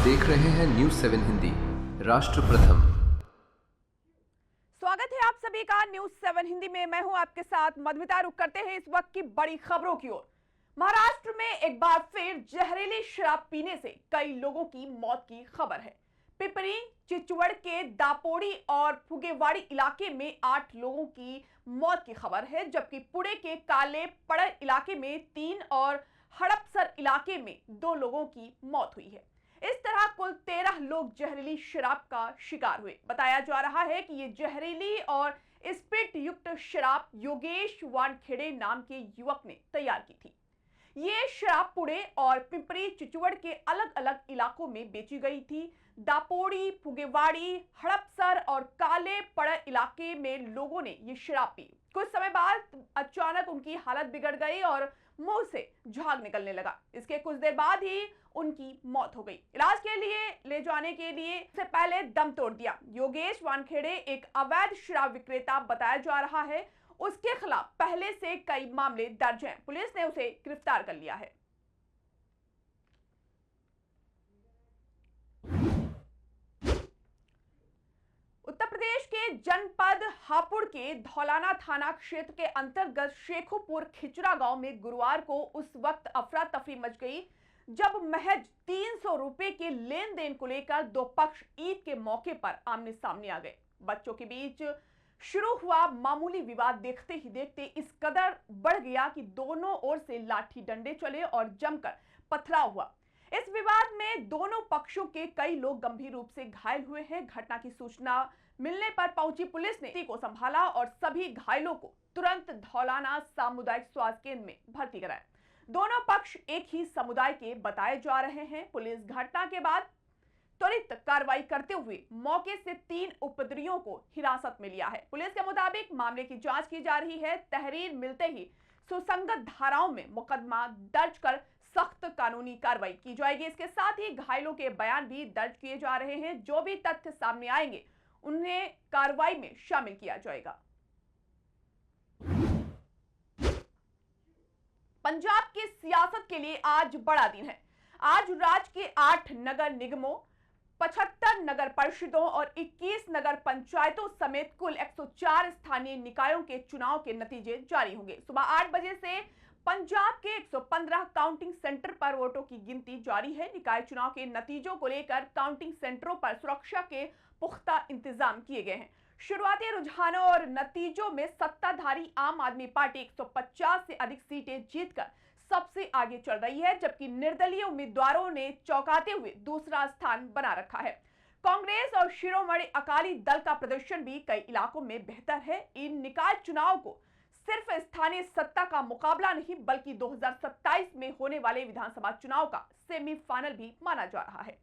देख रहे हैं न्यूज़ 7 हिंदी, राष्ट्र प्रथम। स्वागत है आप सभी का न्यूज़ 7 हिंदी में। मैं हूं आपके साथ मधुमिता। रुक करते हैं इस वक्त की बड़ी खबरों की ओर। महाराष्ट्र में एक बार फिर जहरीली शराब पीने से कई लोगों की मौत की खबर है। पिपरी चिचवड़ के दापोड़ी और फुगेवाड़ी इलाके में 8 लोगों की मौत की खबर है, जबकि पुणे के काले पड़र इलाके में 3 और हड़पसर इलाके में 2 लोगों की मौत हुई है। इस तरह कुल 13 लोग जहरीली शराब का शिकार हुए। बताया जा रहा है कि ये जहरीली और स्पिरिट युक्त शराब योगेश वानखेड़े नाम के युवक ने तैयार की थी। ये शराब पुणे और पिंपरी चिचवड़ के अलग अलग इलाकों में बेची गई थी। दापोड़ी, फुगेवाड़ी, हड़पसर और काले पड़र इलाके में लोगों ने ये शराब पी। कुछ समय बाद अचानक उनकी हालत बिगड़ गई और मुंह से झाग निकलने लगा। इसके कुछ देर बाद ही उनकी मौत हो गई। इलाज के लिए ले जाने के लिए से पहले दम तोड़ दिया। योगेश वानखेड़े एक अवैध शराब विक्रेता बताया जा रहा है। उसके खिलाफ पहले से कई मामले दर्ज हैं। पुलिस ने उसे गिरफ्तार कर लिया है। उत्तर प्रदेश के जनपद हापुड़ के धौलाना थाना क्षेत्र के अंतर्गत शेखोपुर खिचरा गांव में गुरुवार को उस वक्त अफरा तफरी मच गई जब महज 300 रुपए के लेन देन को लेकर दो पक्ष ईद के मौके पर आमने सामने आ गए। बच्चों के बीच शुरू हुआ मामूली विवाद देखते ही देखते इस कदर बढ़ गया कि दोनों ओर से लाठी डंडे चले और जमकर पथराव हुआ। इस विवाद में दोनों पक्षों के कई लोग गंभीर रूप से घायल हुए हैं। घटना की सूचना मिलने पर पहुंची पुलिस ने स्थिति को संभाला और सभी घायलों को तुरंत धौलाना सामुदायिक स्वास्थ्य केंद्र में भर्ती कराया। दोनों पक्ष एक ही समुदाय के बताए जा रहे हैं। पुलिस घटना के बाद त्वरित कार्रवाई करते हुए मौके से 3 उपद्रवियों को हिरासत में लिया है। पुलिस के मुताबिक मामले की जांच की जा रही है। तहरीर मिलते ही सुसंगत धाराओं में मुकदमा दर्ज कर सख्त कानूनी कार्रवाई की जाएगी। इसके साथ ही घायलों के बयान भी दर्ज किए जा रहे हैं। जो भी तथ्य सामने आएंगे उन्हें कार्रवाई में शामिल किया जाएगा। पंजाब की सियासत के लिए आज बड़ा दिन है। आज राज्य के 8 नगर निगमों, 75 नगर परिषदों और 21 नगर पंचायतों समेत कुल 104 स्थानीय निकायों के चुनाव के नतीजे जारी होंगे। सुबह 8 बजे से पंजाब के 115 काउंटिंग सेंटर पर वोटों की गिनती जारी है। निकाय चुनाव के नतीजों को लेकर काउंटिंग सेंटरों पर सुरक्षा के पुख्ता इंतजाम किए गए हैं। शुरुआती रुझानों और नतीजों में सत्ताधारी आम आदमी पार्टी 150 से अधिक सीटें जीतकर सबसे आगे चल रही है, जबकि निर्दलीय उम्मीदवारों ने चौंकाते हुए दूसरा स्थान बना रखा है। कांग्रेस और शिरोमणि अकाली दल का प्रदर्शन भी कई इलाकों में बेहतर है। इन निकाय चुनाव को सिर्फ स्थानीय सत्ता का मुकाबला नहीं बल्कि 2027 में होने वाले विधानसभा चुनाव का सेमीफाइनल भी माना जा रहा है।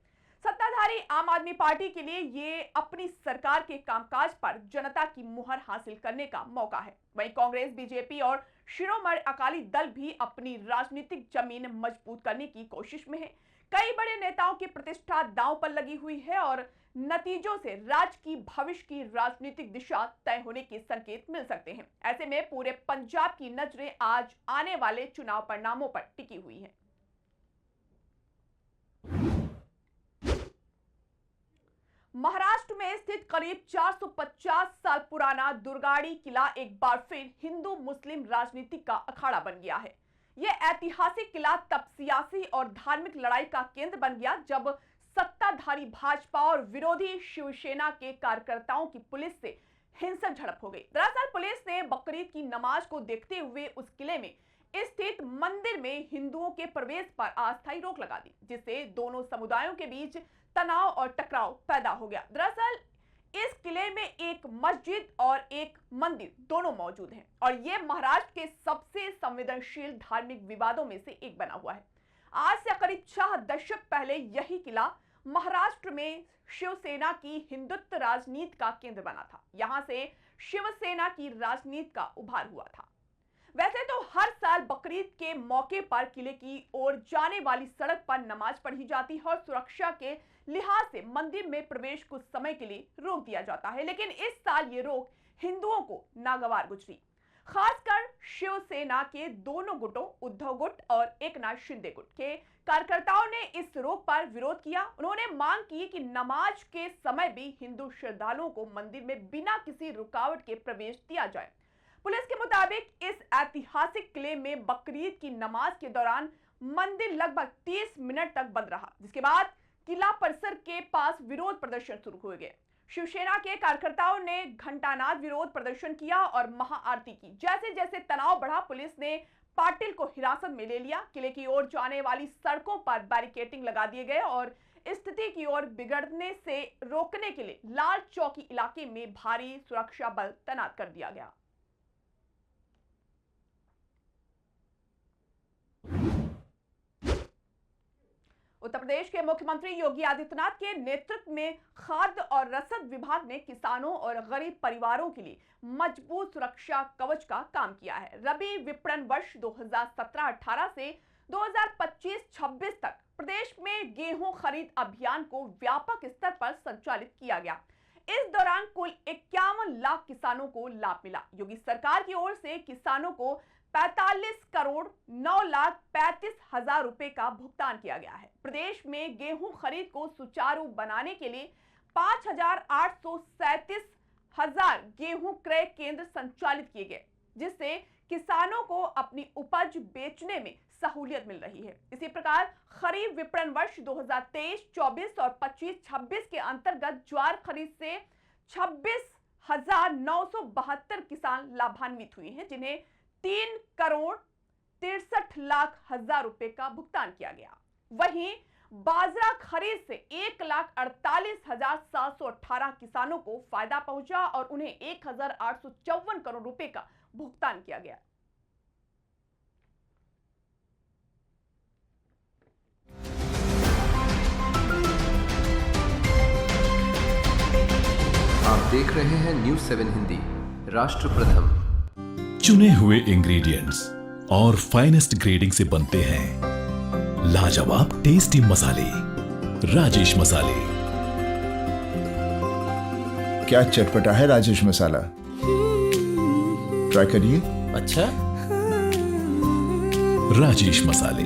सत्ताधारी आम आदमी पार्टी के लिए ये अपनी सरकार के कामकाज पर जनता की मुहर हासिल करने का मौका है। वहीं कांग्रेस, बीजेपी और शिरोमणि अकाली दल भी अपनी राजनीतिक जमीन मजबूत करने की कोशिश में है। कई बड़े नेताओं की प्रतिष्ठा दांव पर लगी हुई है और नतीजों से राज्य की भविष्य की राजनीतिक दिशा तय होने के संकेत मिल सकते हैं। ऐसे में पूरे पंजाब की नजरें आज आने वाले चुनाव परिणामों पर टिकी हुई हैं। महाराष्ट्र में स्थित करीब 450 साल पुराना दुर्गाड़ी किला एक बार फिर हिंदू मुस्लिम राजनीति का अखाड़ा बन गया है। यह ऐतिहासिक किला तब सियासी और धार्मिक लड़ाई का केंद्र बन गया जब सत्ताधारी भाजपा और विरोधी शिवसेना के कार्यकर्ताओं की पुलिस से हिंसक झड़प हो गई। दरअसल पुलिस ने बकरीद की नमाज को देखते हुए उस किले में स्थित मंदिर में हिंदुओं के प्रवेश पर अस्थायी रोक लगा दी, जिससे दोनों समुदायों के बीच तनाव और टकराव पैदा हो गया। दरअसल इस किले में एक मस्जिद और एक मंदिर दोनों मौजूद हैं और यह महाराष्ट्र के सबसे संवेदनशील धार्मिक विवादों में से एक बना हुआ है। आज से करीब 6 दशक पहले यही किला महाराष्ट्र में शिवसेना की हिंदुत्व राजनीति का केंद्र बना था। यहां से शिवसेना की राजनीति का उभार हुआ था। वैसे तो हर साल बकरीद के मौके पर किले की ओर जाने वाली सड़क पर नमाज पढ़ी जाती है और सुरक्षा के लिहाज से मंदिर में प्रवेश कुछ समय के लिए रोक दिया जाता है, लेकिन इस साल ये रोक हिंदुओं को नागवार गुजरी। खासकर शिवसेना के दोनों गुटों उद्धव गुट और एकनाथ शिंदे गुट के कार्यकर्ताओं ने इस रोक पर विरोध किया। उन्होंने मांग की कि नमाज के समय भी हिंदू श्रद्धालुओं को मंदिर में बिना किसी रुकावट के प्रवेश दिया जाए। पुलिस के मुताबिक इस ऐतिहासिक किले में बकरीद की नमाज के दौरान मंदिर लगभग 30 मिनट तक बंद रहा, जिसके बाद किला परिसर के पास विरोध प्रदर्शन शुरू हो गए। शिवसेना के कार्यकर्ताओं ने घंटानाद विरोध प्रदर्शन किया और महाआरती की। जैसे जैसे तनाव बढ़ा, पुलिस ने पाटिल को हिरासत में ले लिया। किले की ओर जाने वाली सड़कों पर बैरिकेडिंग लगा दिए गए और स्थिति की ओर बिगड़ने से रोकने के लिए लाल चौकी इलाके में भारी सुरक्षा बल तैनात कर दिया गया। उत्तर प्रदेश के मुख्यमंत्री योगी आदित्यनाथ के नेतृत्व में खाद्य और रसद विभाग ने किसानों और गरीब परिवारों के लिए मजबूत सुरक्षा कवच का काम किया है। रबी विपणन वर्ष 2017-18 से 2025-26 तक प्रदेश में गेहूं खरीद अभियान को व्यापक स्तर पर संचालित किया गया। इस दौरान कुल 51 लाख किसानों को लाभ मिला। योगी सरकार की ओर से किसानों को 45 करोड़ 9,35,000 रुपए का भुगतान किया गया है। प्रदेश में गेहूं खरीद को सुचारू बनाने के लिए 5,837,000 गेहूं क्रय केंद्र संचालित किए गए, जिससे किसानों को अपनी उपज बेचने में सहूलियत मिल रही है। इसी प्रकार खरीफ विपणन वर्ष 2023-24 और 25-26 के अंतर्गत ज्वार खरीद से 26,972 किसान लाभान्वित हुए हैं, जिन्हें 3 करोड़ 63,00,000 रुपए का भुगतान किया गया। वहीं बाजरा खरीद से 1,48,718 किसानों को फायदा पहुंचा और उन्हें 1,854 करोड़ रुपए का भुगतान किया गया। आप देख रहे हैं न्यूज़ 7 हिंदी, राष्ट्र प्रथम। चुने हुए इंग्रेडिएंट्स और फाइनेस्ट ग्रेडिंग से बनते हैं लाजवाब टेस्टी मसाले, राजेश मसाले। क्या चटपटा है राजेश मसाला, ट्राई करिए। अच्छा, राजेश मसाले।